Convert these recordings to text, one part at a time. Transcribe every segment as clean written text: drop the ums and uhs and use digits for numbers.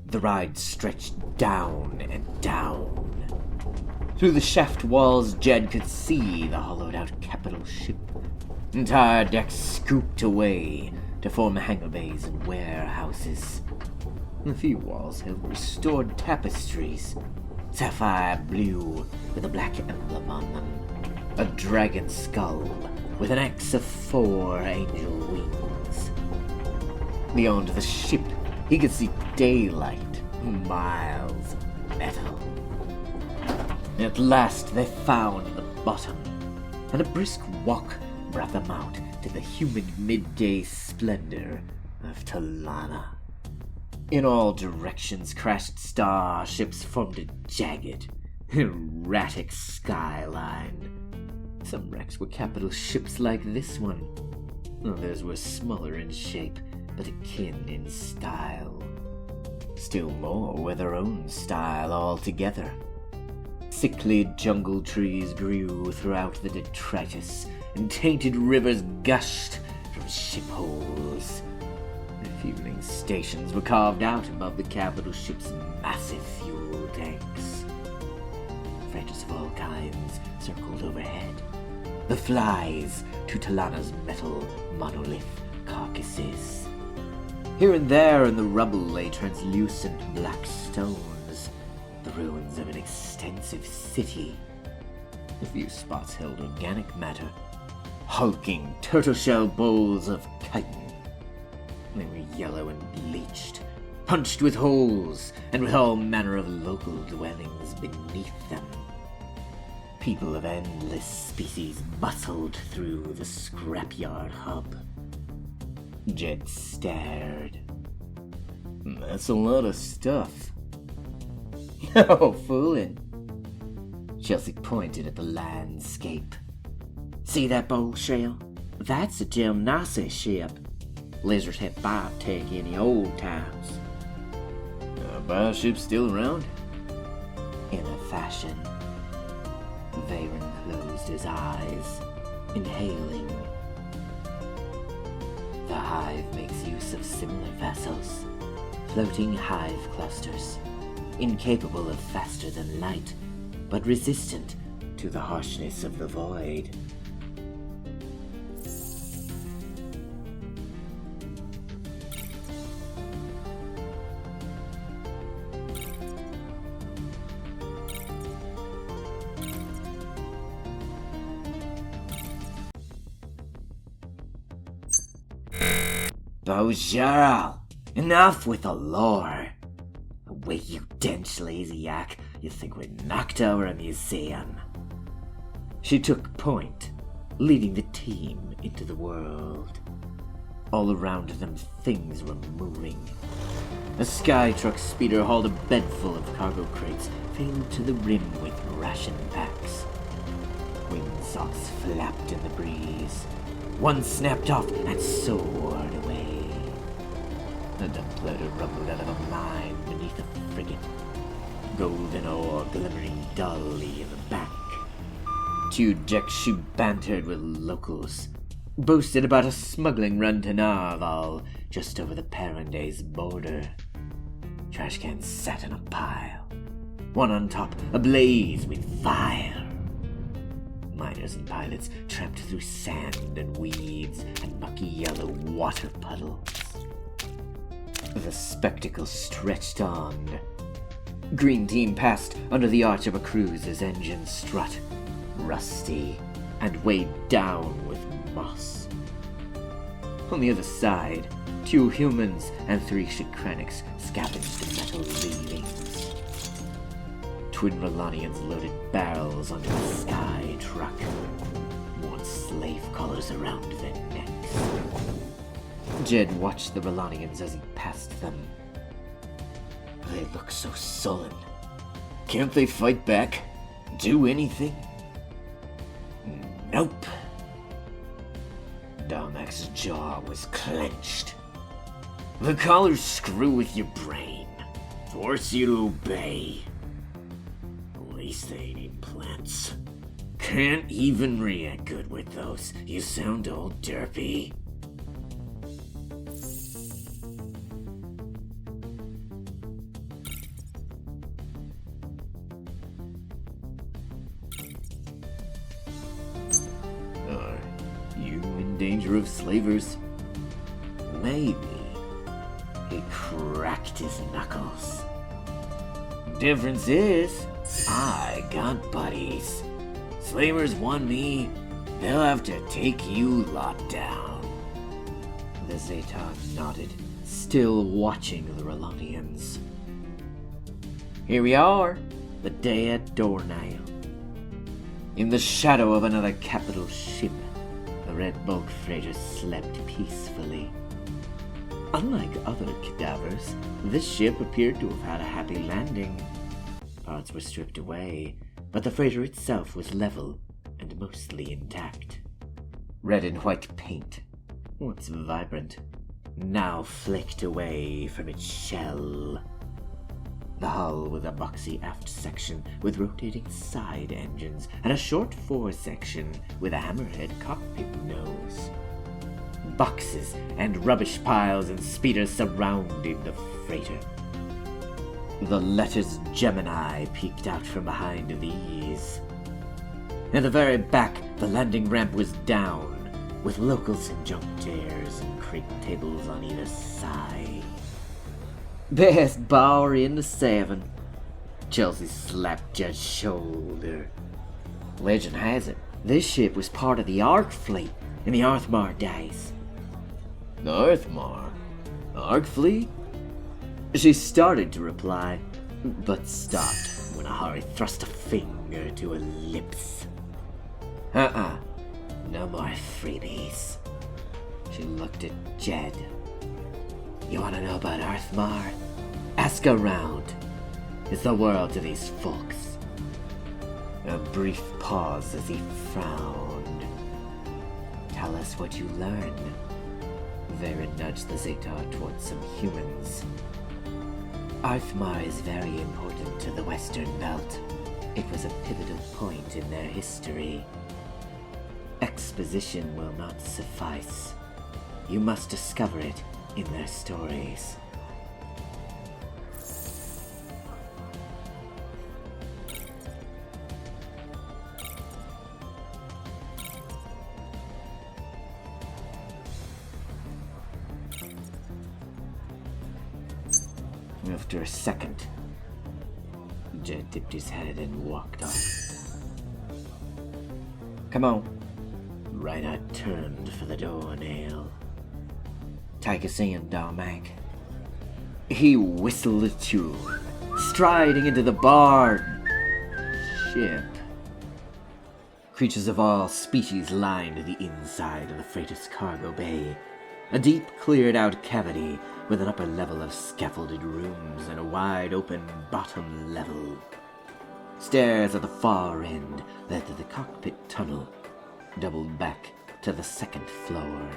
The ride stretched down and down. Through the shaft walls, Jed could see the hollowed-out capital ship. Entire decks scooped away to form hangar bays and warehouses. A few walls held restored tapestries, sapphire blue with a black emblem on them, a dragon skull with an axe of 4 angel wings. Beyond the ship, he could see daylight, miles of metal. At last they found the bottom, and a brisk walk brought them out to the humid midday splendor of Talanna. In all directions, crashed starships formed a jagged, erratic skyline. Some wrecks were capital ships like this one. Others were smaller in shape, but akin in style. Still more were their own style altogether. Sickly jungle trees grew throughout the detritus, and tainted rivers gushed from ship holes. Refueling stations were carved out above the capital ship's massive fuel tanks. Freighters of all kinds circled overhead. The flies to Talanna's metal monolith carcasses. Here and there in the rubble lay translucent black stones, the ruins of an extensive city. A few spots held organic matter, hulking turtle-shell bowls of chitin. They were yellow and bleached, punched with holes, and with all manner of local dwellings beneath them. People of endless species bustled through the scrapyard hub. Jed stared. That's a lot of stuff. No fooling. Chelsea pointed at the landscape. See that bowl shell? That's a gymnasium ship. Lizards had biotech in the old times. Bioship's still around? In a fashion. Varen closed his eyes, inhaling. The hive makes use of similar vessels, floating hive clusters, incapable of faster than light, but resistant to the harshness of the void. Bojarl, enough with the lore. Away you dense lazy yak, you think we're knocked over a museum. She took point, leading the team into the world. All around them things were moving. A Skytruck speeder hauled a bed full of cargo crates filled to the rim with ration packs. Windsocks flapped in the breeze. One snapped off and soared away. A dumbplater rumbled out of a mine beneath a frigate. Golden ore glimmering dully in the back. 2 decks she bantered with locals. Boasted about a smuggling run to Narval, just over the Parandaise border. Trash cans sat in a pile, one on top ablaze with fire. Miners and pilots tramped through sand and weeds and mucky yellow water puddles. The spectacle stretched on. Green Team passed under the arch of a cruiser's engine strut, rusty and weighed down with moss. On the other side, 2 humans and 3 Shikraniks scavenged the metal leavings. Twin Rolanians loaded barrels onto a sky truck, wore slave collars around their necks. Jed watched the Rolanians as he passed them. They look so sullen. Can't they fight back? Do anything? Nope. Darmak's jaw was clenched. The collars screw with your brain, force you to obey. At least they ain't implants. Can't even react good with those. You sound all derpy. danger of slavers. Maybe he cracked his knuckles. Difference is, I got buddies. Slavers want me, they'll have to take you lot down. The Zetar nodded, still watching the Rolonians. Here we are, the day at Doornail. In the shadow of another capital ship, the red bulk freighter slept peacefully. Unlike other cadavers, this ship appeared to have had a happy landing. Parts were stripped away, but the freighter itself was level and mostly intact. Red and white paint, once vibrant, now flaked away from its shell. The hull was a boxy aft section with rotating side engines and a short fore section with a hammerhead cockpit nose. Boxes and rubbish piles and speeders surrounded the freighter. The letters Gemini peeked out from behind these. At the very back, the landing ramp was down, with locals in junk chairs and crate tables on either side. Best bar in the 7. Chelsea slapped Jed's shoulder. Legend has it, this ship was part of the Ark fleet in the Arthmar days. The Arthmar? Ark fleet? She started to reply, but stopped when Ahari thrust a finger to her lips. No more freebies. She looked at Jed. You want to know about Arthmar? Ask around. It's the world to these folks. A brief pause as he frowned. Tell us what you learned. Varen nudged the Zetar towards some humans. Arthmar is very important to the Western Belt. It was a pivotal point in their history. Exposition will not suffice. You must discover it in their stories. After a second, Jed dipped his head and walked off. Come on. Reinhardt turned for the Doornail. Take us in, Darmac. He whistled a tune, striding into the barn ship. Creatures of all species lined the inside of the freighter's cargo bay, a deep, cleared-out cavity with an upper level of scaffolded rooms and a wide-open bottom level. Stairs at the far end led to the cockpit tunnel, doubled back to the second floor.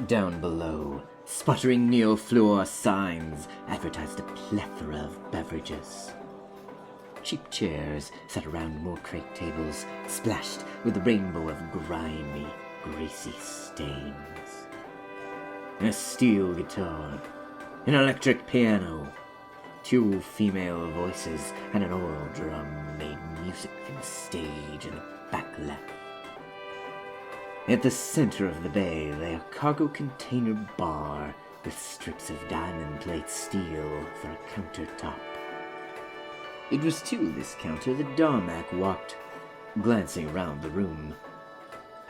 Down below, sputtering neofluor signs advertised a plethora of beverages. Cheap chairs sat around more crate tables, splashed with a rainbow of grimy, greasy stains. A steel guitar, an electric piano, 2 female voices, and an oil drum made music from the stage in the back left. At the center of the bay lay a cargo container bar with strips of diamond plate steel for a countertop. It was to this counter that Darmac walked, glancing around the room.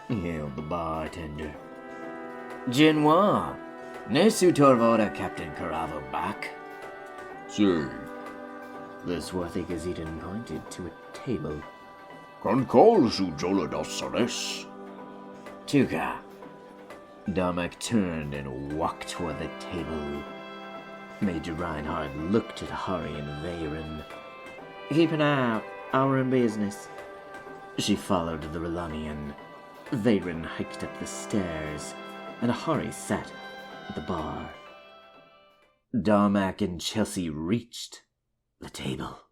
He hailed the bartender. Genoa, nesu torvoda Captain Kuravo back. Sir, The swarthy Gazetan pointed to a table. Can call su Joladosares. Tuka. Darmac turned and walked toward the table. Major Reinhardt looked at Hari and Varen. Keep an eye out. Our business. She followed the Rolonian. Varen hiked up the stairs, and Hari sat at the bar. Darmac and Chelsea reached the table.